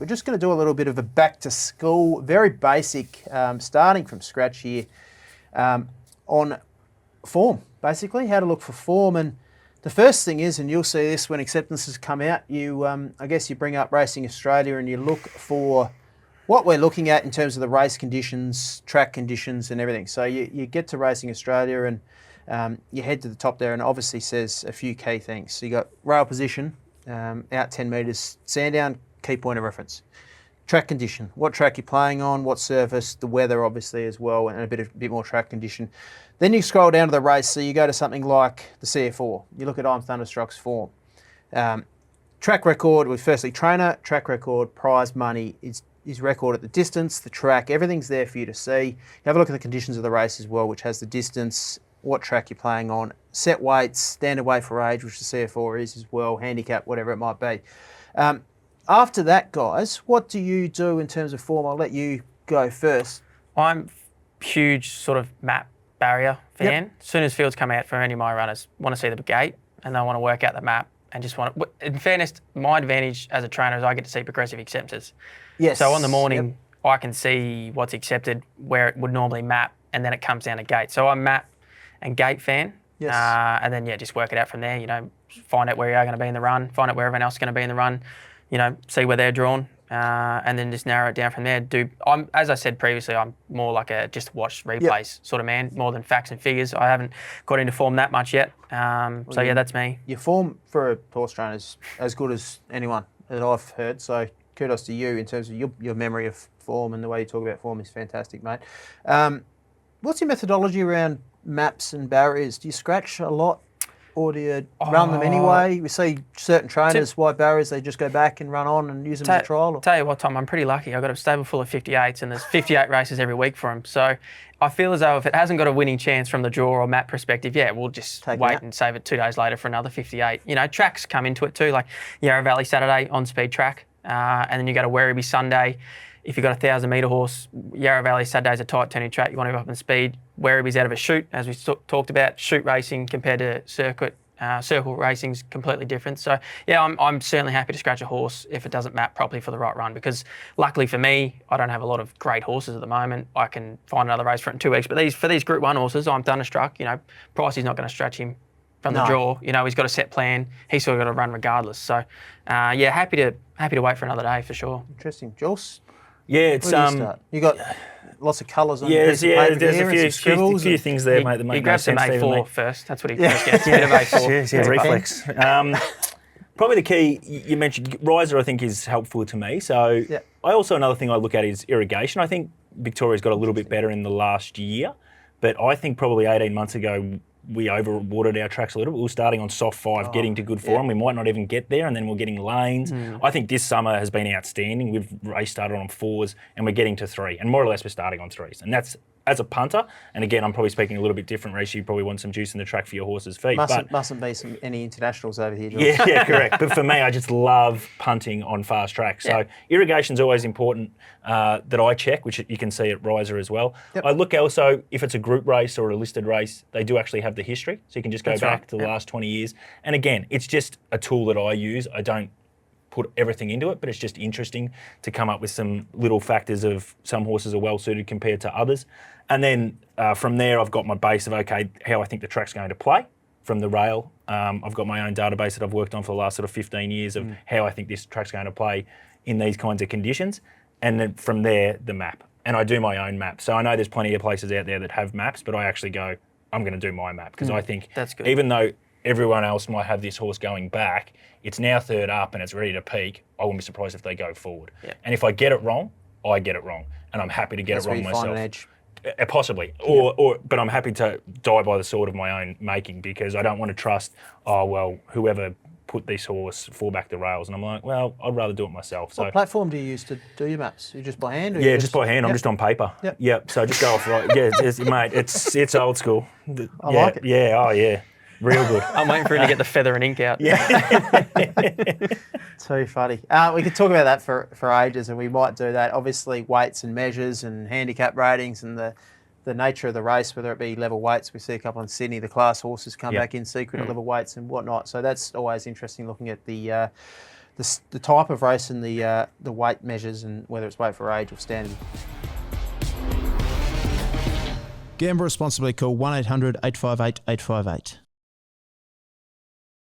We're just going to do a little bit of a back to school, very basic, starting from scratch here, on form, basically, how to look for form. And the first thing is, and you'll see this when acceptances come out, you, I guess you bring up Racing Australia and you look for what we're looking at in terms of the race conditions, track conditions and everything. So you get to Racing Australia and you head to the top there and it obviously says a few key things. So you got rail position, out 10 metres, Sandown, key point of reference. Track condition, what track you're playing on, what surface, the weather obviously as well, and a bit more track condition. Then you scroll down to the race, so you go to something like the CF4. You look at I'm Thunderstruck's form. Track record was firstly trainer, track record, prize money, his record at the distance, the track, everything's there for you to see. You have a look at the conditions of the race as well, which has the distance, what track you're playing on, set weights, standard weight for age, which the CF4 is as well, handicap, whatever it might be. After that, guys, what do you do in terms of form? I'll let you go first. I'm huge sort of map barrier fan. Yep. As soon as fields come out for any of my runners, want to see the gate and they want to work out the map and just want to, in fairness, my advantage as a trainer is I get to see progressive acceptances. Yes. So on the morning, I can see what's accepted, where it would normally map, and then it comes down to gate. So I'm map and gate fan. Yes. And then, just work it out from there, find out where you are going to be in the run, find out where everyone else is going to be in the run, see where they're drawn, and then just narrow it down from there. As I said previously, I'm more like a just watch replays sort of man, more than facts and figures. I haven't got into form that much yet. That's me. Your form for a horse trainer is as good as anyone that I've heard, so kudos to you in terms of your memory of form, and the way you talk about form is fantastic, mate. What's your methodology around maps and barriers? Do you scratch a lot? Or do you run them anyway? We see certain trainers, white barriers, they just go back and run on and use them as a trial. Tell you what, Tom, I'm pretty lucky. I've got a stable full of 58s and there's 58 races every week for them. So I feel as though if it hasn't got a winning chance from the draw or map perspective, we'll just wait and save it 2 days later for another 58. Tracks come into it too, like Yarra Valley Saturday, on-speed track. And then you go to Werribee Sunday. If you've got a 1,000-metre horse, Yarra Valley Saturday's a tight turning track, you want to go up in speed. Werribee's out of a chute, as we talked about, chute racing compared to circuit. Circle racing's completely different. So, I'm certainly happy to scratch a horse if it doesn't map properly for the right run, because luckily for me, I don't have a lot of great horses at the moment. I can find another race for it in 2 weeks. But for these Group 1 horses, I'm Thunderstruck. Pricey's not going to stretch him from the draw. He's got a set plan. He's sort of got to run regardless. So, happy to wait for another day for sure. Interesting. Jules? Yeah, it's you got lots of colours on there's a few things there, mate. That make he grabs some A4 first. That's what he first gets. A bit of A4. Reflex. Probably the key you mentioned, riser, I think, is helpful to me. So I also, another thing I look at is irrigation. I think Victoria's got a little bit better in the last year, but I think probably 18 months ago we overwatered our tracks a little bit. We were starting on soft 5, getting to good form. We might not even get there, and then we're getting lanes. I think this summer has been outstanding. We've race started on 4s, and we're getting to 3, and more or less we're starting on 3s. And that's, as a punter, and again, I'm probably speaking a little bit different, Reece, you probably want some juice in the track for your horse's feet. Mustn't be any internationals over here, George. Yeah, correct. But for me, I just love punting on fast tracks. So irrigation's always important that I check, which you can see at Riser as well. I look also, if it's a group race or a listed race, they do actually have the history. So you can just go back to the last 20 years. And again, it's just a tool that I use. I don't put everything into it, but it's just interesting to come up with some little factors of some horses are well suited compared to others. And then from there, I've got my base of, how I think the track's going to play from the rail. I've got my own database that I've worked on for the last sort of 15 years of how I think this track's going to play in these kinds of conditions. And then from there, the map. And I do my own map. So I know there's plenty of places out there that have maps, but I actually go, I'm going to do my map, because I think that's good. Even though everyone else might have this horse going back, it's now third up and it's ready to peak, I wouldn't be surprised if they go forward. And if I get it wrong, I get it wrong. And I'm happy to get it wrong myself. Find an edge. Possibly, but I'm happy to die by the sword of my own making, because I don't want to trust, whoever put this horse fall back the rails, and I'm like, well, I'd rather do it myself. So, what platform do you use to do your maps? You just by hand? Or just by hand. I'm just on paper. Yep. So just go off right. Mate, it's old school. I like it. Yeah. Real good. I'm waiting for him to get the feather and ink out. Too funny. We could talk about that for ages, and we might do that. Obviously, weights and measures and handicap ratings and the nature of the race, whether it be level weights. We see a couple in Sydney, the class horses come back in secret at level weights and whatnot. So that's always interesting, looking at the the type of race and the weight measures and whether it's weight for age or standard. Gamble responsibly. Call 1-800-858-858.